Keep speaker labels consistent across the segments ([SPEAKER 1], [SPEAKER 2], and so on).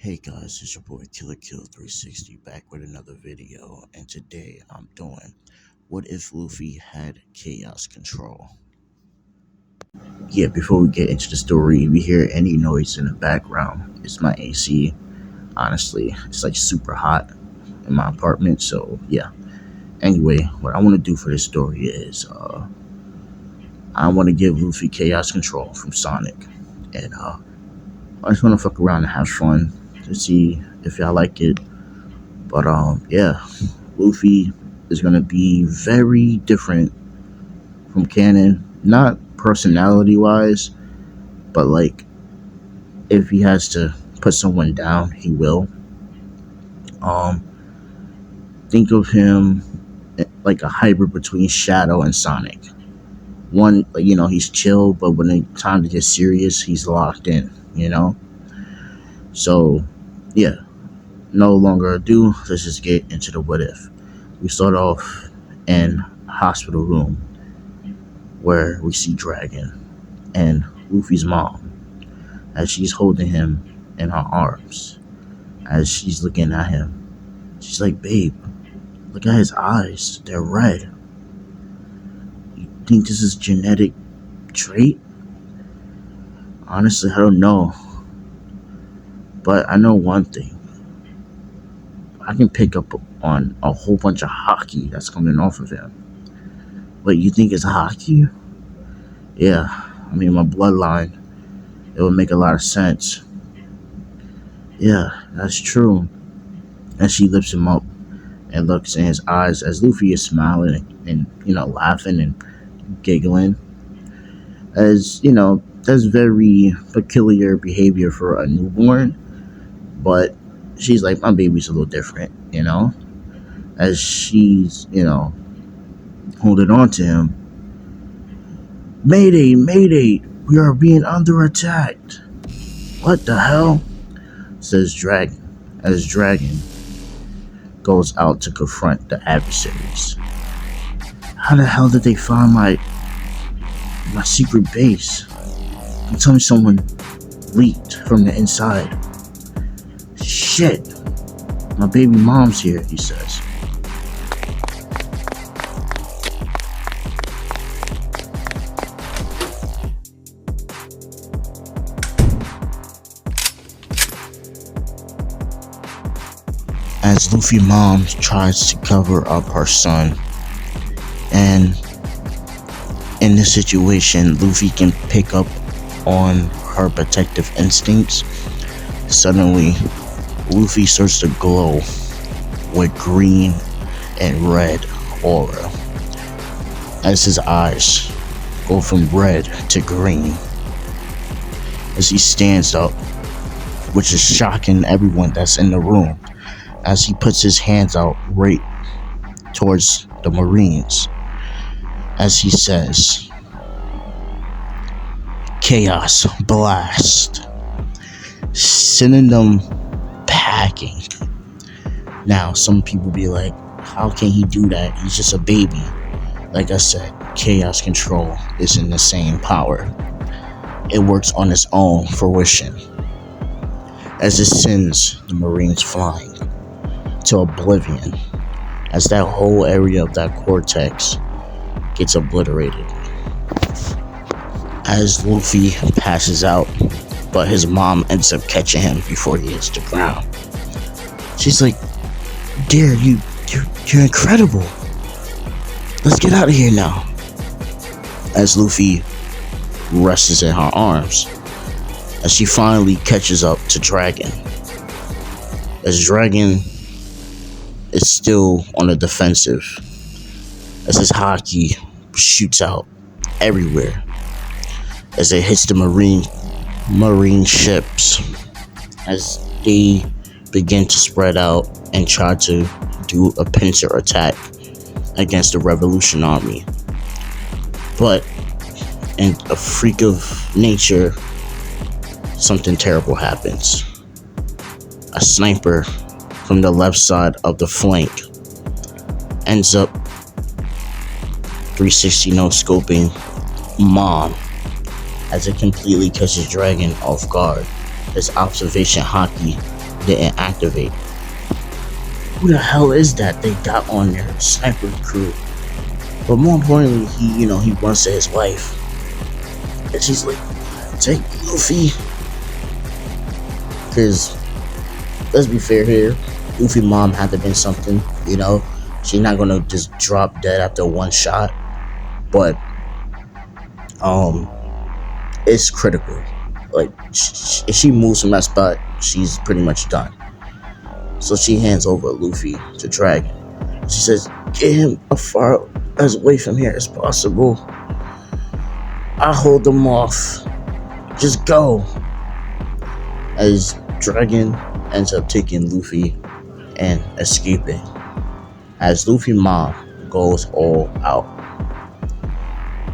[SPEAKER 1] Hey guys, it's your boy Killer Kill 360 back with another video, and today I'm doing what if Luffy had chaos control. Yeah, before we get into the story, if you hear any noise in the background, it's my AC. Honestly, it's like super hot in my apartment, so yeah. Anyway, what I want to do for this story is I want to give Luffy chaos control from Sonic, and I just want to fuck around and have fun to see if y'all like it. But yeah, Luffy is gonna be very different from canon. Not personality wise, but like if he has to put someone down, he will. Um, think of him like a hybrid between Shadow and Sonic. One, he's chill, but when it's time to get serious, he's locked in. So yeah, no longer ado. Let's just get into the what if. We start off in hospital room where we see Dragon and Luffy's mom as she's holding him in her arms. As she's looking at him, she's like, "Babe, look at his eyes. They're red. You think this is genetic trait?" Honestly, I don't know. But I know one thing. I can pick up on a whole bunch of hockey that's coming off of him. Wait, you think it's hockey? Yeah. I mean, my bloodline, it would make a lot of sense. Yeah, that's true. And she lifts him up and looks in his eyes as Luffy is smiling and laughing and giggling. As that's very peculiar behavior for a newborn. But she's like, my baby's a little different, as she's holding on to him. Mayday, mayday, we are being under attack. What the hell? Says Dragon, as Dragon goes out to confront the adversaries. How the hell did they find my secret base? And tell me someone leaked from the inside. Shit, my baby mom's here, he says. As Luffy's mom tries to cover up her son, and in this situation, Luffy can pick up on her protective instincts. Suddenly, Luffy starts to glow with green and red aura as his eyes go from red to green as he stands up, which is shocking everyone that's in the room, as he puts his hands out right towards the Marines as he says, "Chaos blast," sending them packing. Now, some people be like, how can he do that? He's just a baby. Like I said, chaos control is in the same power. It works on its own fruition as it sends the Marines flying to oblivion as that whole area of that cortex gets obliterated. As Luffy passes out, but his mom ends up catching him before he hits the ground. She's like, "Dear, you're incredible. Let's get out of here now." As Luffy rests in her arms, as she finally catches up to Dragon. As Dragon is still on the defensive, as his haki shoots out everywhere, as it hits the marine ships, as they begin to spread out and try to do a pincer attack against the Revolution Army. But in a freak of nature, something terrible happens. A sniper from the left side of the flank ends up 360 no scoping Mom as it completely catches Dragon off guard. His observation haki didn't activate. Who the hell is that they got on their sniper crew? But more importantly, he runs to his wife, and she's like, "Take Luffy," because let's be fair here, Luffy mom had to been something. She's not gonna just drop dead after one shot, but it's critical. Like, if she moves from that spot, she's pretty much done. So she hands over Luffy to Dragon. She says, "Get him as far as away from here as possible. I'll hold them off. Just go." As Dragon ends up taking Luffy and escaping. As Luffy mom goes all out,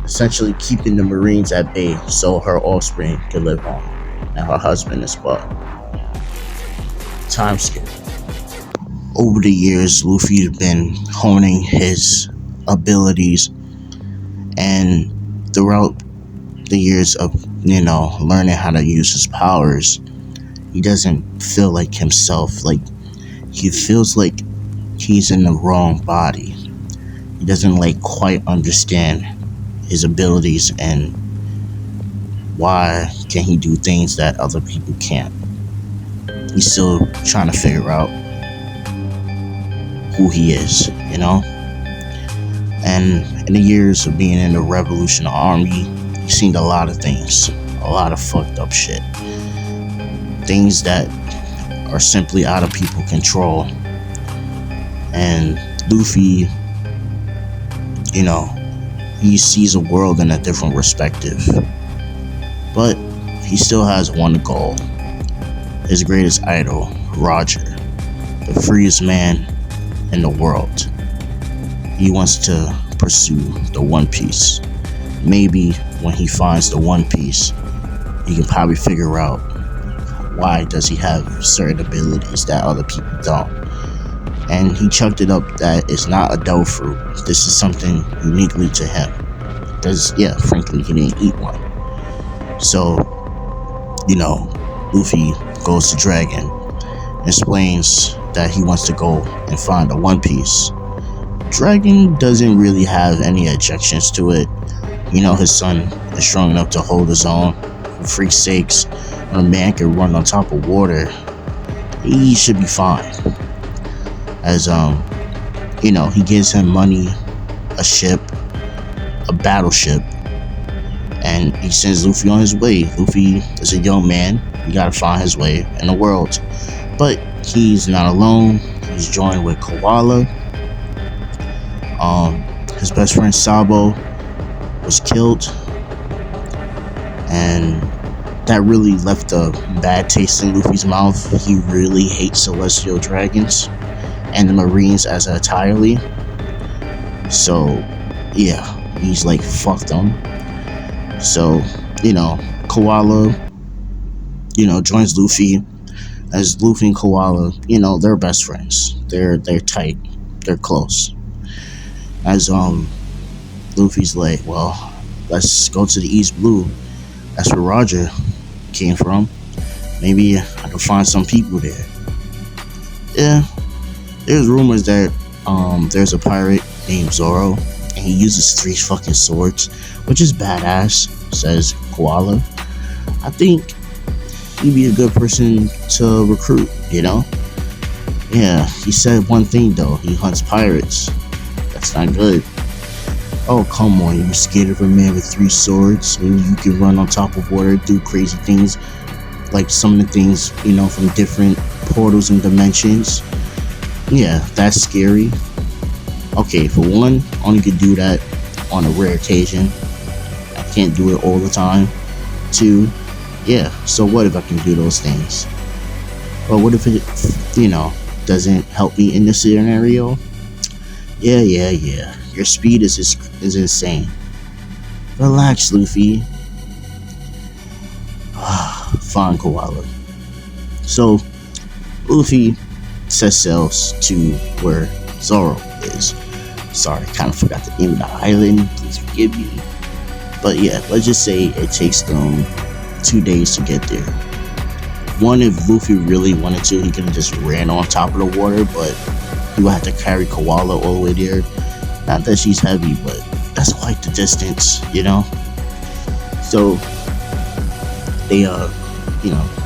[SPEAKER 1] essentially keeping the Marines at bay so her offspring can live on, and her husband as well. Time skip. Over the years, Luffy's been honing his abilities, and throughout the years of learning how to use his powers, he doesn't feel like himself. Like, he feels like he's in the wrong body. He doesn't quite understand his abilities and why can he do things that other people can't. He's still trying to figure out who he is, And in the years of being in the Revolution Army, he's seen a lot of things, a lot of fucked up shit. Things that are simply out of people's control. And Luffy, he sees a world in a different perspective. But he still has one goal. His greatest idol, Roger, the freest man in the world. He wants to pursue the One Piece. Maybe when he finds the One Piece, he can probably figure out why does he have certain abilities that other people don't. And he chucked it up that it's not a devil fruit. This is something uniquely to him. Because, frankly, he didn't eat one. So, Luffy goes to Dragon, explains that he wants to go and find a One Piece. Dragon doesn't really have any objections to it. His son is strong enough to hold his own. For freak's sakes, when a man can run on top of water, he should be fine. As he gives him money, a ship, a battleship, and he sends Luffy on his way. Luffy is a young man. He gotta find his way in the world. But he's not alone. He's joined with Koala. His best friend Sabo was killed, and that really left a bad taste in Luffy's mouth. He really hates celestial dragons and the Marines as entirely. So he's fuck them. So Koala joins Luffy, as Luffy and Koala, they're best friends. They're tight. They're close. As Luffy's like, well, let's go to the East Blue. That's where Roger came from. Maybe I can find some people there. Yeah, there's rumors that there's a pirate named Zoro, and he uses 3 fucking swords, which is badass, says Koala. I think he'd be a good person to recruit, Yeah, he said one thing though, he hunts pirates. That's not good. Oh, come on, you're scared of a man with 3 swords when you can run on top of water, do crazy things, like some of the things, from different portals and dimensions. Yeah, that's scary. Okay, for one, only could do that on a rare occasion. I can't do it all the time. 2, so what if I can do those things? But what if it, doesn't help me in this scenario? Yeah. Your speed is insane. Relax, Luffy. Fine, Koala. So, Luffy sets sail to where Zoro is. Sorry, kind of forgot the name of the island. Please forgive me. But let's just say it takes them 2 days to get there. One, if Luffy really wanted to, he could have just ran on top of the water, but he would have to carry Koala all the way there. Not that she's heavy, but that's quite the distance, you know? So they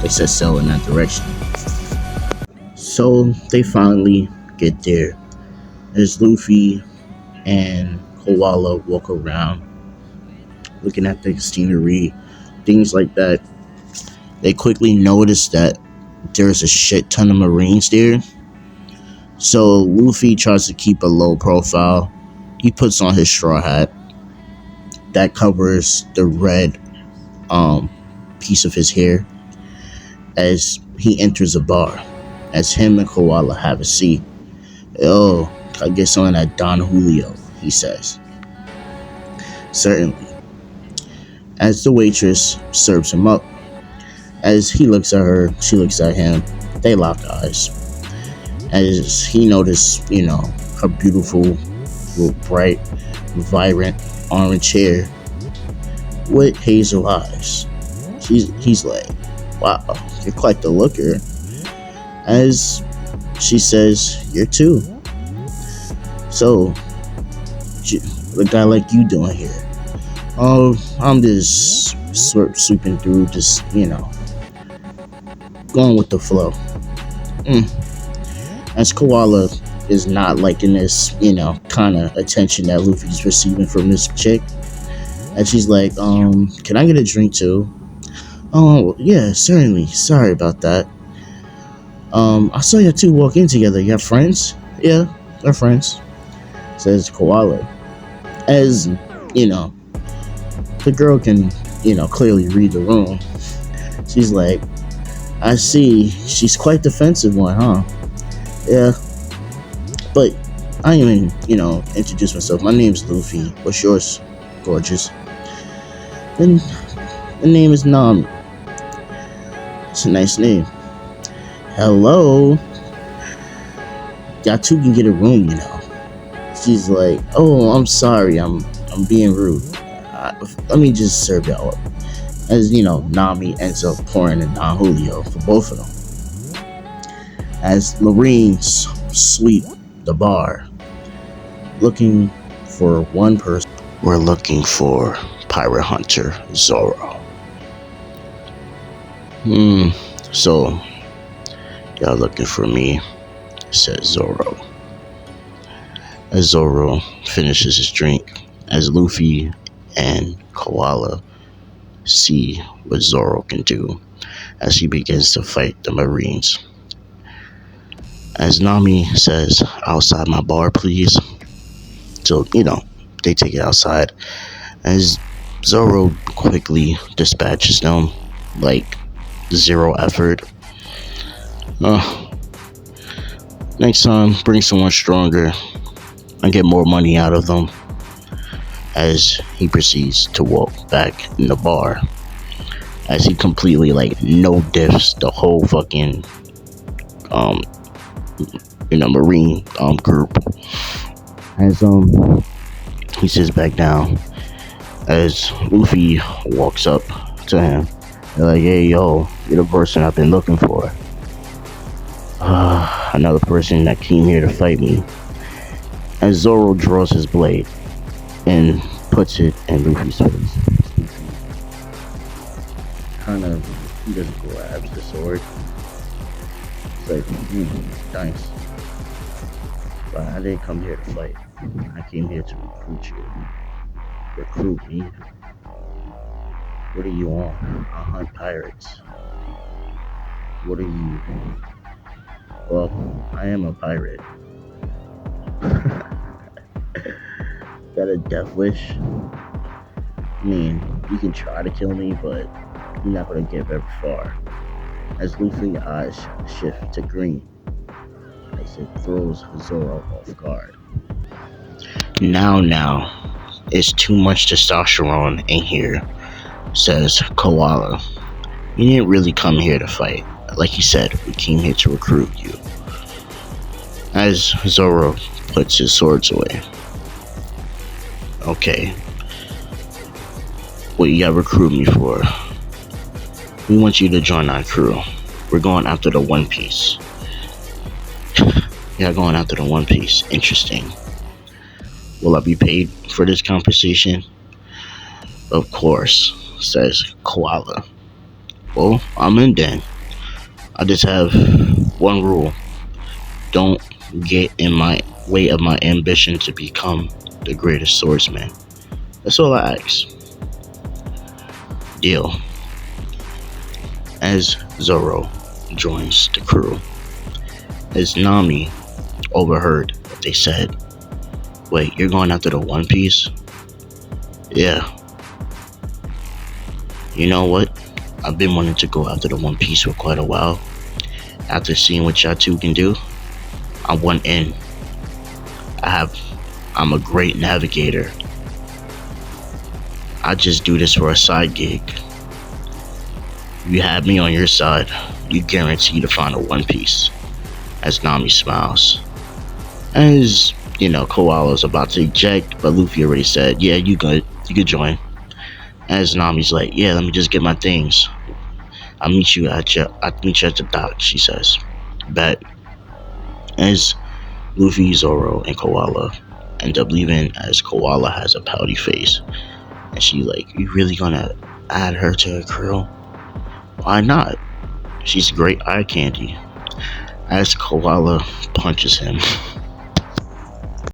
[SPEAKER 1] they set sail in that direction. So they finally get there. As Luffy and Koala walk around, looking at the scenery, things like that, they quickly notice that there's a shit ton of Marines there. So Luffy tries to keep a low profile. He puts on his straw hat that covers the red piece of his hair as he enters a bar. As him and Koala have a seat. Oh, I get some of that Don Julio, he says. Certainly. As the waitress serves him up, as he looks at her, she looks at him, they lock eyes. As he noticed, her beautiful, bright, vibrant orange hair with hazel eyes. He's like, wow, you're quite the looker. As she says, you're too. So, what a guy like you doing here? Oh, I'm just sweeping through, just, going with the flow. As Koala is not liking this, kind of attention that Luffy's receiving from this chick. And she's like, can I get a drink too? Oh, yeah, certainly. Sorry about that. I saw you two walk in together. You have friends? Yeah, they're friends, says Koala. As, the girl can, clearly read the room. She's like, I see. She's quite defensive one, huh? Yeah. But I even, introduce myself. My name's Luffy. What's yours, gorgeous? And the name is Nami. It's a nice name. Hello. Y'all two can get a room, She's like, oh, I'm sorry. I'm being rude. Let me just serve y'all up. As, Nami ends up pouring a Don Julio for both of them. As Marines sweep the bar, looking for one person. We're looking for Pirate Hunter Zoro. So, y'all looking for me, says Zoro. As Zoro finishes his drink, as Luffy and Koala see what Zoro can do as he begins to fight the Marines. As Nami says, outside my bar, please. So, they take it outside. As Zoro quickly dispatches them, like, zero effort. Next time, bring someone stronger and get more money out of them. As he proceeds to walk back in the bar, as he completely no diffs the whole fucking Marine group. As he sits back down, as Luffy walks up to him, they're like, hey yo, you're the person I've been looking for. Another person that came here to fight me. As Zoro draws his blade and puts it in Luffy's face. He just grabs the sword. It's like, thanks. But I didn't come here to fight. I came here to recruit you. Recruit me? What are you on? I hunt pirates. What are you? Well, I am a pirate. Got a death wish? I mean, you can try to kill me, but you're not gonna get very far. As Luffy's eyes shift to green, as it throws Zoro off guard. Now, it's too much testosterone in here, says Koala. You didn't really come here to fight. Like you said, we came here to recruit you. As Zoro puts his swords away. Okay. What you gotta recruit me for? We want you to join our crew. We're going after the One Piece. Yeah, going after the One Piece. Interesting. Will I be paid for this conversation? Of course, says Koala. Well, I'm in then. I just have one rule. Don't get in my way of my ambition to become the greatest swordsman. That's all I ask. Deal. As Zoro joins the crew, as Nami overheard what they said. Wait, you're going after the One Piece? Yeah. You know what? I've been wanting to go after the One Piece for quite a while. After seeing what y'all two can do, I want in. I'm a great navigator. I just do this for a side gig. You have me on your side, you guarantee to find a One Piece. As Nami smiles. As, Koala's about to eject, but Luffy already said, yeah, you good. You could join. As Nami's like, yeah, let me just get my things. I'll meet you at the dock, she says. Bet. As Luffy, Zoro, and Koala end up leaving, as Koala has a pouty face. And she like, you really gonna add her to a crew? Why not? She's great eye candy. As Koala punches him.